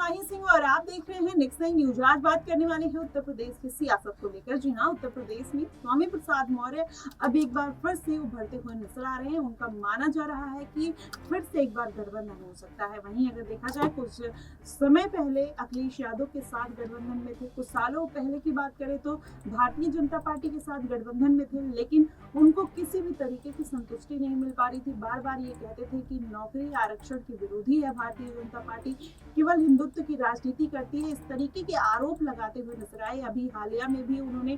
माही सिंह और आप देख रहे हैं नेक्स्ट 9 न्यूज। आज बात करने वाले हैं उत्तर प्रदेश की सियासत को लेकर। जी हाँ, उत्तर प्रदेश में स्वामी प्रसाद मौर्य अब एक बार फिर से उभरते हुए नजर आ रहे हैं। उनका माना जा रहा है कि फिर से एक बार गठबंधन हो सकता है। वहीं अगर देखा जाए, कुछ समय पहले अखिलेश यादव के साथ गठबंधन में थे, कुछ सालों पहले की बात करें तो भारतीय जनता पार्टी के साथ गठबंधन में थे, लेकिन उनको किसी भी तरीके की संतुष्टि नहीं मिल पा रही थी। बार बार ये कहते थे कि नौकरी आरक्षण के विरोधी है भारतीय जनता पार्टी, केवल हिंदुत्व की राजनीति करती है। इस तरीके के आरोप लगाते हुए नजर आए। अभी हालिया में भी उन्होंने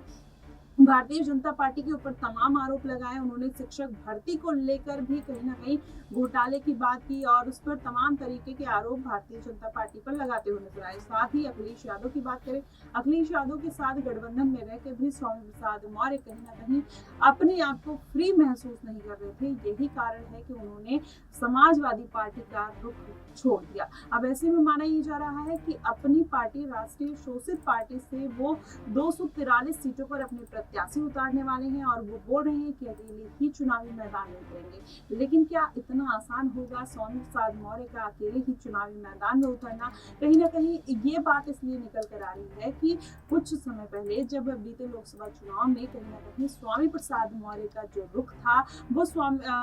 भारतीय जनता पार्टी के ऊपर तमाम आरोप लगाए। उन्होंने शिक्षक भर्ती को लेकर भी कहीं ना कहीं घोटाले की बात की और उस पर तमाम तरीके के आरोप भारतीय जनता पार्टी पर लगाते हुए नजर आए। साथ ही अखिलेश यादव की बात करें, अखिलेश यादव के साथ गठबंधन में रहकर भी स्वामी प्रसाद मौर्य कहीं ना कहीं अपने आप को फ्री महसूस नहीं कर रहे थे। यही कारण है कि उन्होंने समाजवादी पार्टी का रुख छोड़ दिया। अब ऐसे में माना ये जा रहा है कि अपनी पार्टी, राष्ट्रीय शोषित पार्टी से वो 243 सीटों पर अपने प्रत्याशी उतारने वाले हैं और वो बोल रहे हैं कि अकेले ही चुनावी मैदान में उतरेंगे। लेकिन क्या इतना आसान होगा स्वामी प्रसाद मौर्य का अकेले ही चुनावी मैदान में उतरना? कहीं ना कहीं ये बात इसलिए निकल कर आ रही है कि कुछ समय पहले जब बीते लोकसभा चुनाव में कहीं ना कहीं स्वामी प्रसाद मौर्य का जो रुख था वो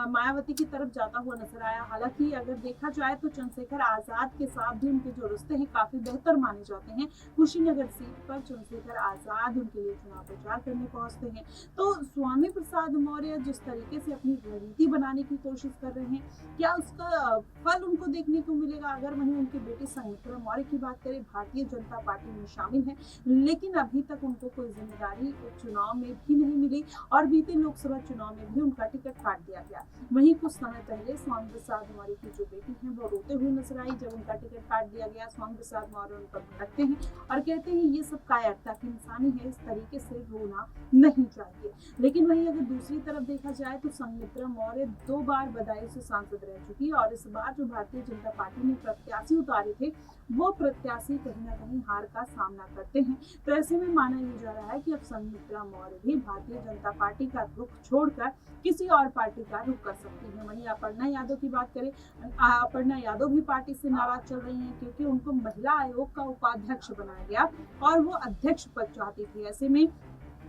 मायावती की तरफ जाता हुआ नजर आया। हालांकि अगर देखा जाए तो चंद्रशेखर आजाद के साथ भी उनके जो रिश्ते हैं काफी बेहतर माने जाते हैं। कुशीनगर सीट पर चंद्रशेखर आजाद उनके लिए चुनाव प्रचार करने पहुंचते हैं। तो स्वामी प्रसाद मौर्य जिस तरीके से अपनी रणनीति बनाने की कोशिश कर रहे हैं, क्या उसका फल उनको देखने को मिलेगा? अगर वहीं उनके बेटे संघमित्रा मौर्य की बात करें, भारतीय जनता पार्टी में शामिल है, लेकिन अभी तक उनको कोई जिम्मेदारी चुनाव में भी नहीं मिली और बीते लोकसभा चुनाव में भी उनका टिकट काट दिया गया। वहीं कुछ समय पहले स्वामी प्रसाद मौर्य की जो बेटी है वो रोते हुए नजर आई जब उनका टिकट काट दिया गया। स्वामी प्रसाद मौर्य उन पर भड़कते हैं और कहते हैं ये सब कायरता की निशानी है, इस तरीके से रोना नहीं चाहिए। लेकिन वहीं अगर दूसरी तरफ देखा जाए तो संघमित्रा मौर्य 2 बार बदायूं से सांसद रह चुकी और इस बार जो भारतीय जनता पार्टी ने प्रत्याशी उतारे थे वो प्रत्याशी कहीं ना कहीं हार का सामना करते हैं। तो ऐसे में माना ये जा रहा है कि अब संघमित्रा मौर्य भी भारतीय जनता पार्टी का रुख छोड़कर किसी और पार्टी का रुख कर सकती है। वहीं अपर्णा यादव की बात करें, अपर्णा यादव भी पार्टी से नाराज चल रही हैं क्योंकि उनको महिला आयोग का उपाध्यक्ष बनाया गया और वो अध्यक्ष पद चाहती थी। ऐसे में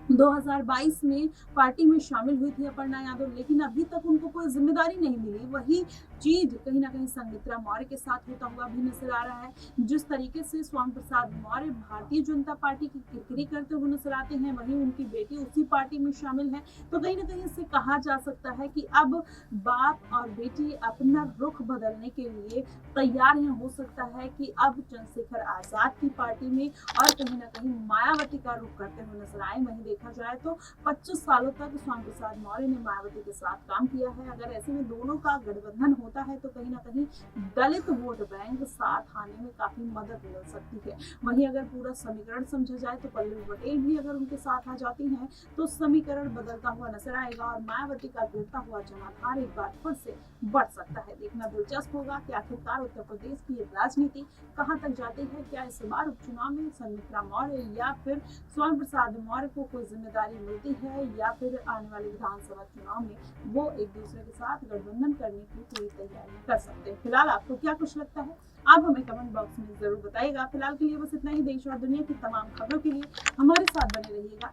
2022 में पार्टी में शामिल हुई थी अपर्णा यादव, लेकिन अभी तक उनको कोई जिम्मेदारी नहीं मिली। वही चीज कहीं ना कहीं संघमित्रा मौर्य के साथ होता हुआ भी नजर आ रहा है। जिस तरीके से स्वामी प्रसाद मौर्य भारतीय जनता पार्टी की किरकिरी करते हुए नजर आते हैं, वहीं उनकी बेटी उसी पार्टी में शामिल है। तो कहीं ना कहीं इससे कहा जा सकता है कि अब बाप और बेटी अपना रुख बदलने के लिए तैयार हैं। हो सकता है कि अब चंद्रशेखर आजाद की पार्टी में और कहीं ना कहीं मायावती का रुख करते हुए नजर आए। वहीं देखा जाए तो 25 सालों तक स्वामी प्रसाद मौर्य ने मायावती के साथ काम किया है। अगर ऐसे में दोनों का गठबंधन होता है तो कहीं ना कहीं दलित वोट बैंक साथ आने में काफी मदद मिल सकती है। वहीं अगर पूरा समीकरण समझा जाए तो पल्लवी पटेल भी अगर उनके साथ आ जाती हैं तो समीकरण बदलता हुआ नजर आएगा और मायावती का गिरता हुआ जनाधार एक बार फिर से बढ़ सकता है। देखना दिलचस्प होगा कि आखिरकार उत्तर प्रदेश की राजनीति कहां तक जाती है। क्या इस बार उपचुनाव में संघमित्रा मौर्य या फिर स्वामी प्रसाद मौर्य को कोई जिम्मेदारी मिलती है या फिर आने वाले विधानसभा चुनाव में वो एक दूसरे के साथ गठबंधन करने की पूरी तैयारी कर सकते हैं? फिलहाल आपको क्या कुछ लगता है आप हमें कमेंट बॉक्स में जरूर बताइएगा। फिलहाल के लिए बस इतना ही। देश और दुनिया की तमाम खबरों के लिए हमारे साथ बने रहिएगा।